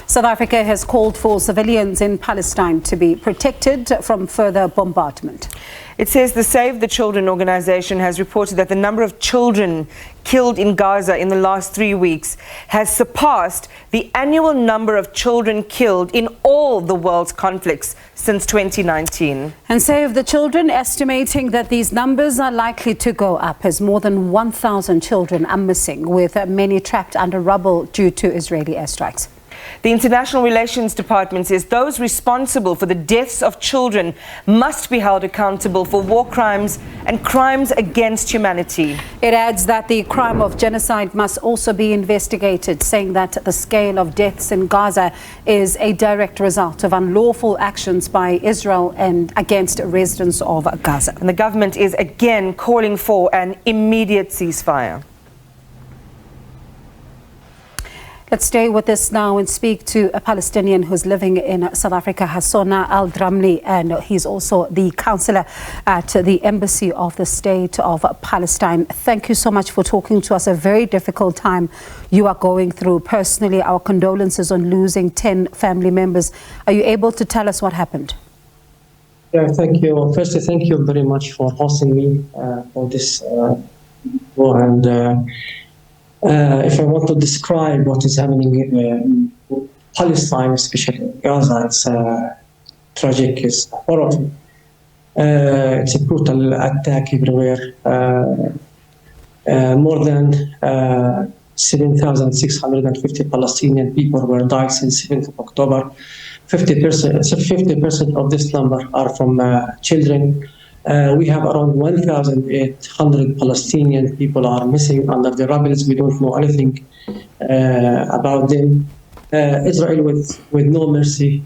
South Africa has called for civilians in Palestine to be protected from further bombardment. It says the Save the Children organization has reported that the number of children killed in Gaza in the last 3 weeks has surpassed the annual number of children killed in all the world's conflicts since 2019. And Save the Children estimating that these numbers are likely to go up as more than 1,000 children are missing, with many trapped under rubble due to Israeli airstrikes. The International Relations Department says those responsible for the deaths of children must be held accountable for war crimes and crimes against humanity. It adds that the crime of genocide must also be investigated, saying that the scale of deaths in Gaza is a direct result of unlawful actions by Israel and against residents of Gaza. And the government is again calling for an immediate ceasefire. Let's stay with this now and speak to a Palestinian who's living in South Africa, Hassona Aldramly, and he's also the counsellor at the Embassy of the State of Palestine. Thank you so much for talking to us. A very difficult time you are going through. Personally, our condolences on losing 10 family members. Are you able to tell us what happened? Yeah, thank you. Firstly, thank you very much for hosting me for this. If I want to describe what is happening in Palestine, especially Gaza, it's tragic, it's horrible. It's a brutal attack everywhere. More than 7,650 Palestinian people were died since 7th of October. 50% of this number are from children. We have around 1,800 Palestinian people are missing under the rubbles. We don't know anything about them. Israel, with no mercy,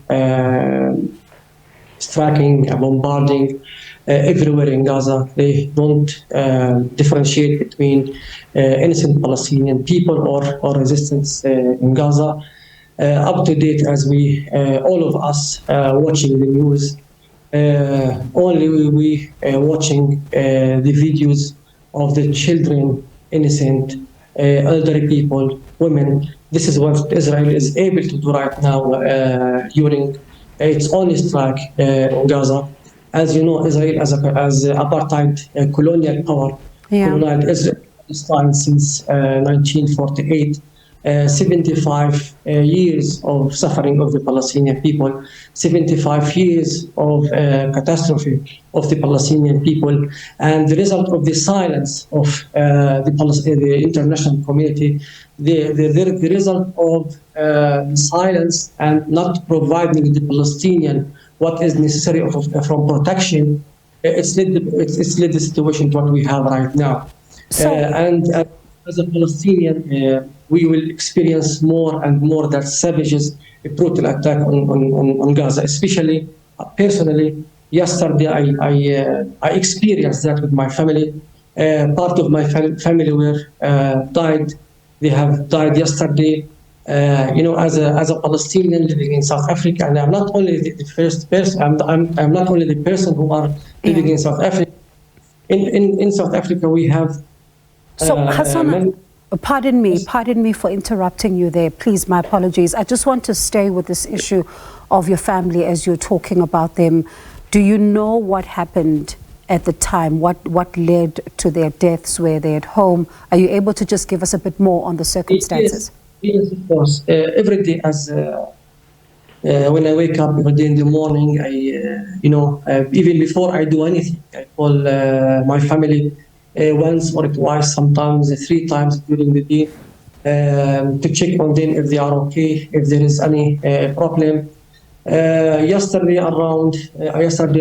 striking, bombarding everywhere in Gaza. They don't differentiate between innocent Palestinian people or resistance in Gaza. Up to date, as we, all of us watching the news, only we watching the videos of the children, innocent, elderly people, women. This is what Israel is able to do right now during its own strike in Gaza. As you know, Israel as apartheid colonial power, colonial Israel since 1948. 75 years of suffering of the Palestinian people, 75 years of catastrophe of the Palestinian people, and the result of the silence of the international community, the result of silence and not providing the Palestinian what is necessary from protection, it's led the situation to what we have right now. As a Palestinian, we will experience more and more that savages, a brutal attack on Gaza. Especially, personally, yesterday I experienced that with my family. Part of my family were died. They have died yesterday. As a Palestinian living in South Africa, and I'm not only the first person. I'm not only the person who are living in South Africa. In South Africa, we have. So, Hassona, pardon me for interrupting you there. Please, my apologies. I just want to stay with this issue of your family as you're talking about them. Do you know what happened at the time? What led to their deaths? Were they at home? Are you able to just give us a bit more on the circumstances? Yes, of course. Every day, when I wake up every day in the morning, even before I do anything, I call my family. Once or twice, sometimes 3 times during the day, to check on them if they are okay, if there is any problem. Yesterday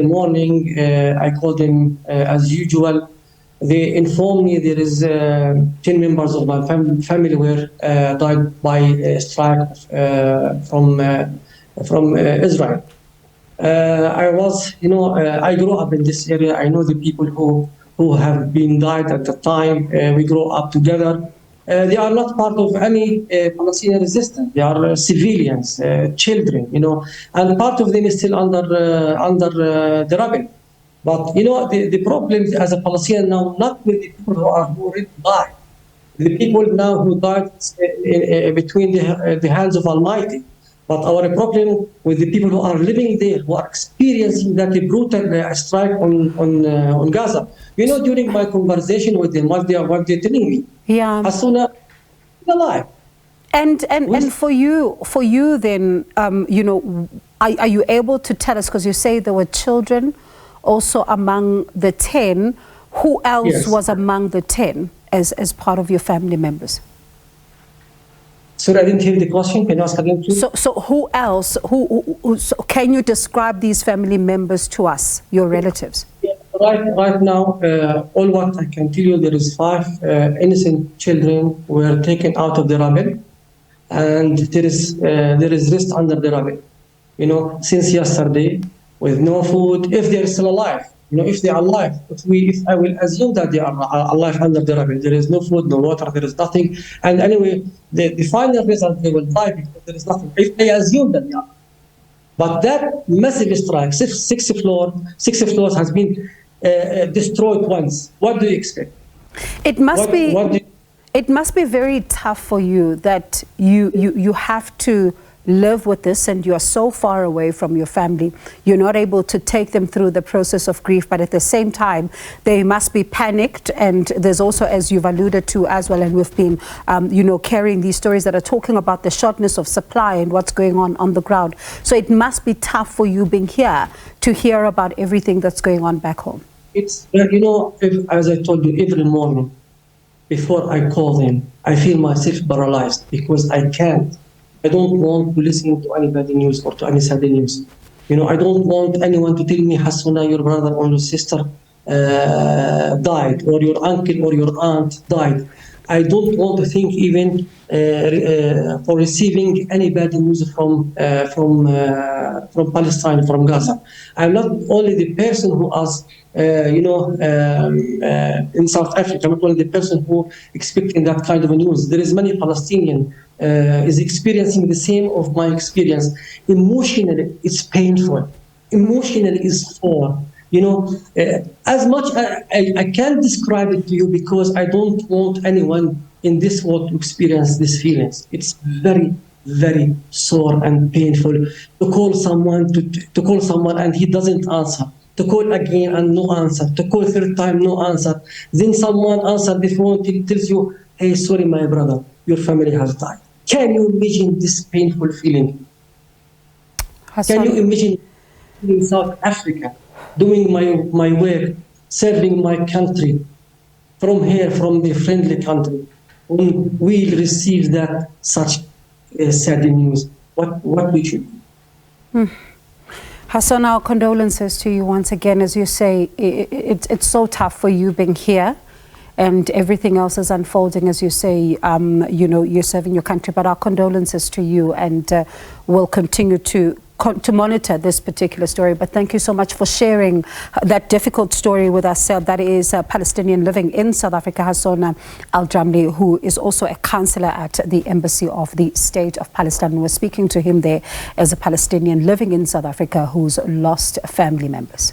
morning, I called them as usual. They informed me there is 10 members of my family were died by a strike from Israel. I grew up in this area. I know the people who have been died at the time. We grew up together. They are not part of any Palestinian resistance. They are civilians, children, and part of them is still under the rubble. But the problem as a Palestinian now, not with the people who already died. The people now who died between the hands of Almighty. But our problem with the people who are living there, who are experiencing that brutal strike on Gaza. You know, during my conversation with them, what they're telling me, Hassona is alive. And for you then, you know, are you able to tell us, because you say there were children also among the 10, who else was among the 10 as part of your family members? Sorry, I didn't hear the question. Can you ask again, please? So who else, so can you describe these family members to us, your relatives? Yeah, right now, all what I can tell you, there is 5 innocent children were taken out of the rubble, and there is rest under the rubble. You know, since yesterday, with no food, if they're still alive. You know, if they are alive, if I will assume that they are alive under the rubble, there is no food, no water, there is nothing. And anyway, the final result, they will die because there is nothing. If I assume that they are. But that massive strike, six floors has been destroyed once. What do you expect? It must it must be very tough for you that you have to live with this, and you are so far away from your family. You're not able to take them through the process of grief, but at the same time, they must be panicked. And there's also, as you've alluded to as well, and we've been, you know, carrying these stories that are talking about the shortness of supply and what's going on the ground. So it must be tough for you being here to hear about everything that's going on back home. It's, you know, as I told you, every morning before I call them, I feel myself paralyzed because I can't. I don't want to listen to any bad news or to any sad news. You know, I don't want anyone to tell me, Hassona, your brother or your sister died, or your uncle or your aunt died. I don't want to think even for receiving any bad news from Palestine, from Gaza. I'm not only the person who was, you know, in South Africa, not only the person who expecting that kind of news. There is many Palestinian is experiencing the same of my experience. Emotionally, it's painful. Emotionally, it's sore. You know, as much I can't describe it to you because I don't want anyone in this world to experience these feelings. It's very, very sore and painful to call someone to call someone and he doesn't answer. To call again and no answer. To call third time, no answer. Then someone answers the phone, tells you, "Hey, sorry, my brother, your family has died." Can you imagine this painful feeling? Can you imagine in South Africa, doing my work, serving my country, from here, from the friendly country, when we receive that such sad news? What we should do? Hassona, our condolences to you once again. As you say, it's so tough for you being here, and everything else is unfolding, as you say, you know, you're serving your country, but our condolences to you, and we'll continue to monitor this particular story. But thank you so much for sharing that difficult story with us. That is a Palestinian living in South Africa, Hassona Aldramly, who is also a counsellor at the Embassy of the State of Palestine. We're speaking to him there as a Palestinian living in South Africa who's lost family members.